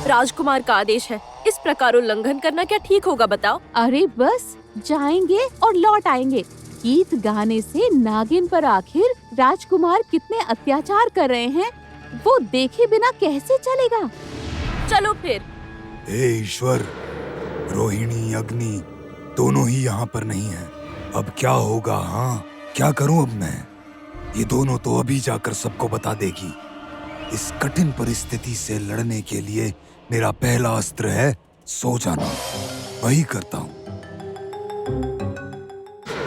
राजकुमार का आदेश है, इस प्रकार उल्लंघन करना क्या ठीक होगा बताओ? अरे बस जाएंगे और लौट आएंगे। गीत गाने से नागिन पर आखिर राजकुमार कितने अत्याचार कर रहे हैं वो देखे बिना कैसे चलेगा। चलो फिर। हे ईश्वर, रोहिणी अग्नि दोनों ही यहाँ पर नहीं है। अब क्या होगा? हाँ, क्या करूं अब मैं? ये दोनों तो अभी जाकर सबको बता देगी। इस कठिन परिस्थिति से लड़ने के लिए मेरा पहला अस्त्र है सो जाना। वही करता हूँ।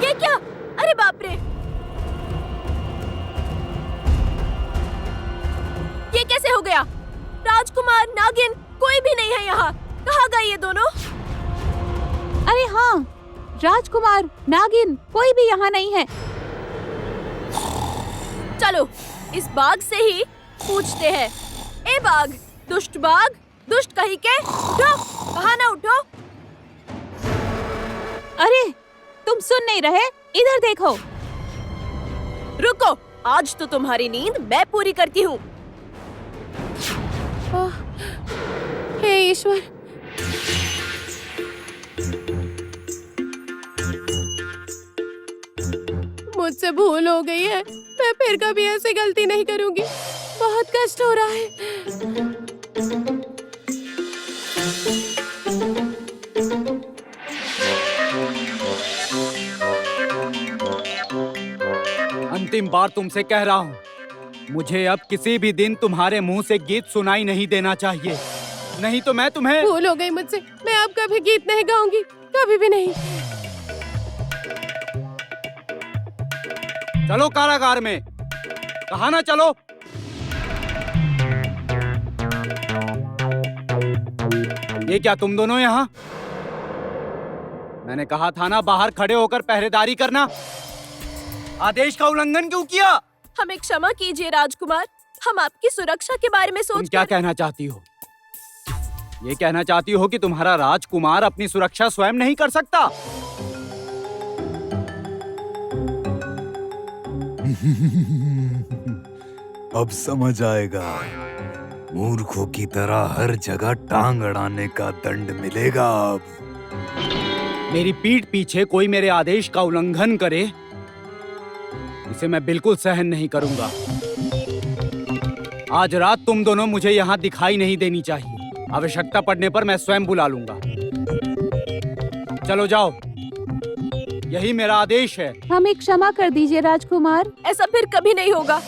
ये क्या? अरे बाप रे, ये कैसे हो गया? राजकुमार, नागिन कोई भी नहीं है यहाँ। कहाँ गए ये दोनों? अरे हाँ, राजकुमार, नागिन कोई भी यहाँ नहीं है। चलो इस बाघ से ही पूछते हैं। ए बाघ, दुष्ट बाघ, दुष्ट कहीं के, उठो, कहाँ ना उठो। अरे तुम सुन नहीं रहे? इधर देखो। रुको, आज तो तुम्हारी नींद मैं पूरी करती हूँ। हे ईश्वर, मुझसे भूल हो गई है। मैं फिर कभी ऐसी गलती नहीं करूंगी। बहुत कष्ट हो रहा है। अंतिम बार तुमसे कह रहा हूँ, मुझे अब किसी भी दिन तुम्हारे मुंह से गीत सुनाई नहीं देना चाहिए, नहीं तो मैं तुम्हें। भूल हो गई मुझसे। मैं अब कभी गीत नहीं गाऊंगी, कभी भी नहीं। चलो कारागार में। कहा ना चलो। ये क्या तुम दोनों यहाँ? मैंने कहा था ना बाहर खड़े होकर पहरेदारी करना। आदेश का उल्लंघन क्यों किया? हमें क्षमा कीजिए राजकुमार, हम आपकी सुरक्षा के बारे में तुम क्या कहना चाहती हो? ये कहना चाहती हो कि तुम्हारा राजकुमार अपनी सुरक्षा स्वयं नहीं कर सकता? अब समझ आएगा। मूर्खों की तरह हर जगह टांग अड़ाने का दंड मिलेगा अब। मेरी पीठ पीछे कोई मेरे आदेश का उल्लंघन करे, इसे मैं बिल्कुल सहन नहीं करूंगा। आज रात तुम दोनों मुझे यहाँ दिखाई नहीं देनी चाहिए। आवश्यकता पड़ने पर मैं स्वयं बुला लूंगा। चलो जाओ, यही मेरा आदेश है। हमें क्षमा कर दीजिए राजकुमार। ऐसा फिर कभी नहीं होगा।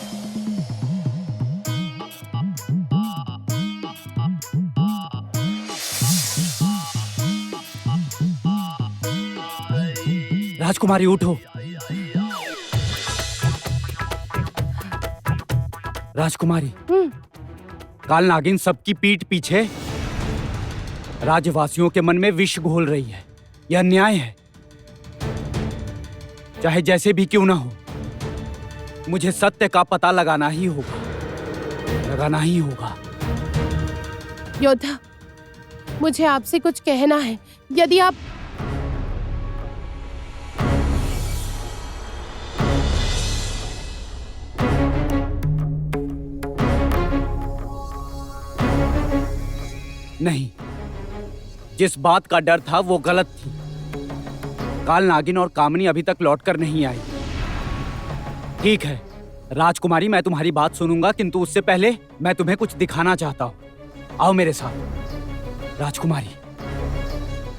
राजकुमारी उठो। राजकुमारी, काल नागिन सबकी पीठ पीछे राज्यवासियों के मन में विष घोल रही है। यह अन्याय है। चाहे जैसे भी क्यों ना हो, मुझे सत्य का पता लगाना ही होगा। योद्धा, मुझे आपसे कुछ कहना है। यदि आप नहीं, जिस बात का डर था वो गलत थी। काल नागिन और कामनी अभी तक लौटकर नहीं आई। ठीक है राजकुमारी, मैं तुम्हारी बात सुनूंगा, किंतु उससे पहले मैं तुम्हें कुछ दिखाना चाहता हूँ। आओ मेरे साथ। राजकुमारी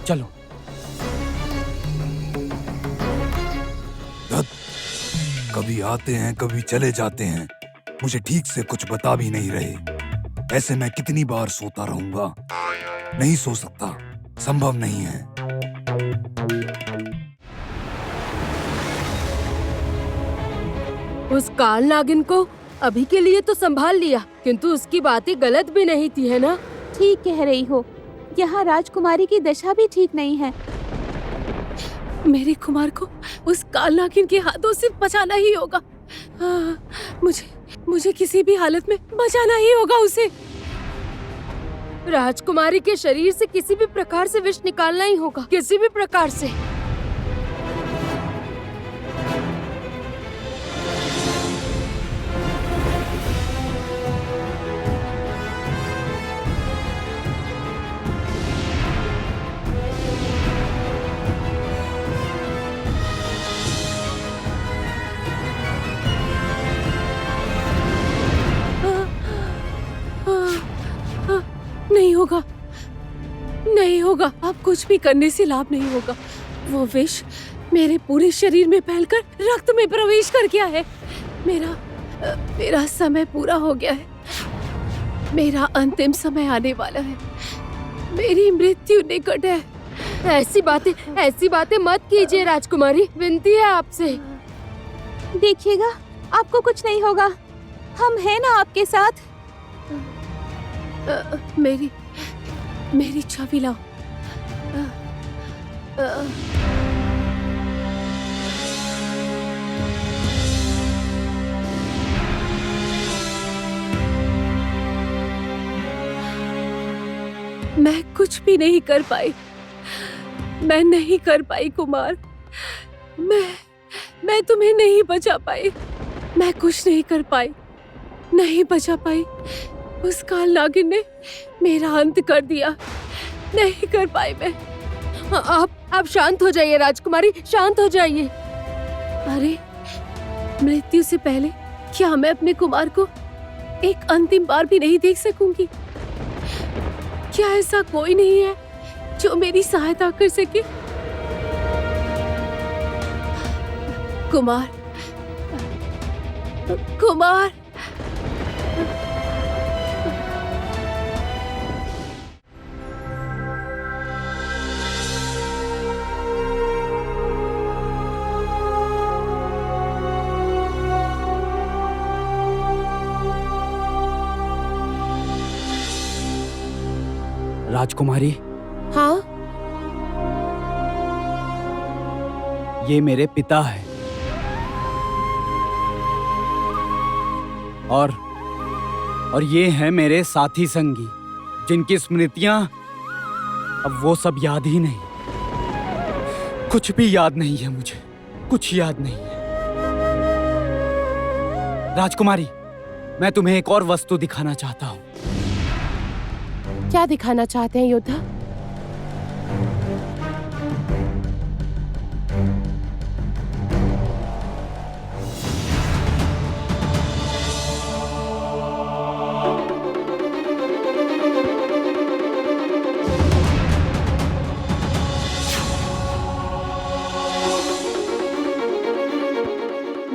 चलो। कभी आते हैं, कभी चले जाते हैं। मुझे ठीक से कुछ बता भी नहीं रहे। ऐसे मैं कितनी बार सोता रहूंगा? नहीं सो सकता, संभव नहीं है। उस काल नागिन को अभी के लिए तो संभाल लिया, किंतु उसकी बातें गलत भी नहीं थी, है ना? ठीक कह रही हो। यहाँ राजकुमारी की दशा भी ठीक नहीं है। मेरे कुमार को उस काल नागिन के हाथों से बचाना ही होगा। मुझे किसी भी हालत में बचाना ही होगा उसे। राजकुमारी के शरीर से किसी भी प्रकार से विष निकालना ही होगा, किसी भी प्रकार से। होगा, अब कुछ भी करने से लाभ नहीं होगा। वो विष मेरे पूरे शरीर में फैलकर रक्त में प्रवेश कर गया है। मेरा समय पूरा हो गया है। मेरा अंतिम समय आने वाला है। मेरी मृत्यु निकट है। ऐसी बातें मत कीजिए राजकुमारी, विनती है आपसे। देखिएगा, आपको कुछ नहीं होगा, हम हैं ना आपके साथ। मेरी छवि लाओ। मैं कुछ भी नहीं कर पाई। मैं नहीं कर पाई कुमार। मैं तुम्हें नहीं बचा पाई। मैं कुछ नहीं कर पाई, नहीं बचा पाई। उस काल नागिन ने मेरा अंत कर दिया। नहीं कर पाई मैं। आप शांत हो जाइए राजकुमारी, शांत हो जाइए। अरे, मृत्यु से पहले क्या मैं अपने कुमार को एक अंतिम बार भी नहीं देख सकूंगी? क्या ऐसा कोई नहीं है जो मेरी सहायता कर सके? कुमार, कुमार। राजकुमारी, हाँ, ये मेरे पिता है और ये हैं मेरे साथी संगी, जिनकी स्मृतियां अब वो सब याद ही नहीं। कुछ भी याद नहीं है मुझे, कुछ याद नहीं है। राजकुमारी, मैं तुम्हें एक और वस्तु दिखाना चाहता हूँ। क्या दिखाना चाहते हैं योद्धा?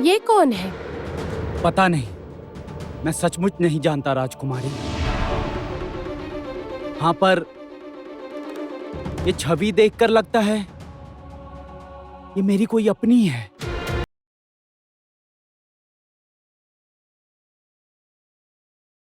ये कौन है? पता नहीं, मैं सचमुच नहीं जानता राजकुमारी। हाँ, पर ये छवि देखकर लगता है ये मेरी कोई अपनी है।